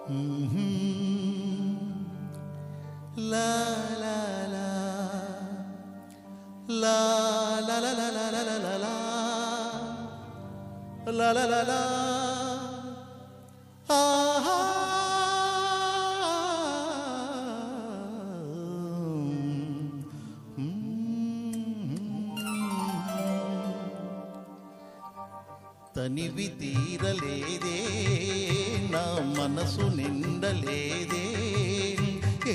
La la la la la la la la la la la la la la la ah తనివి తీరలేదే నా మనసు నిండలేదే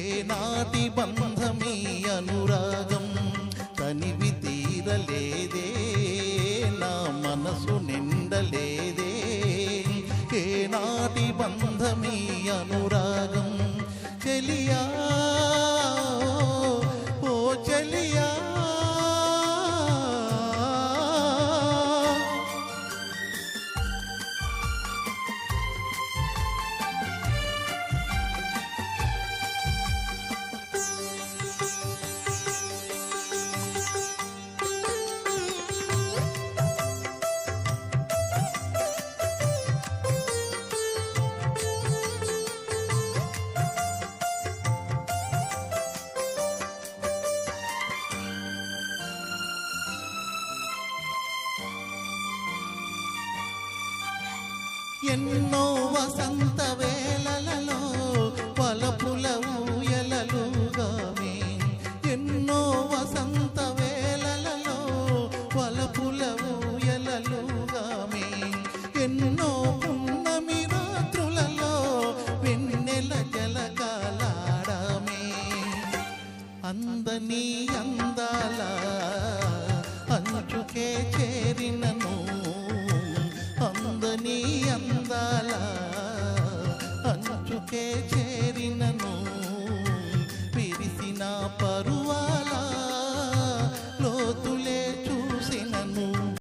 ఏనాటి బంధమీ అనురాగం తనివి తీరలేదే నా మనసు నిండలేదే ఏనాటి బంధమీ అనురాగం చెలియా ఓ చెలియా ఎన్నో వసంత వేళలలో పలపుల ఊయలలుగామే ఎన్నో వసంత వేళలలో పలపుల ఊయలలుగామే ఎన్నో పున్నమి రాత్రులలో వెన్నెల జలకాలాడమే అందని అందాల అంచుకే చేరినను అందని అందాల అంచుకే చేరినను విరిసిన పరువాల లోతుల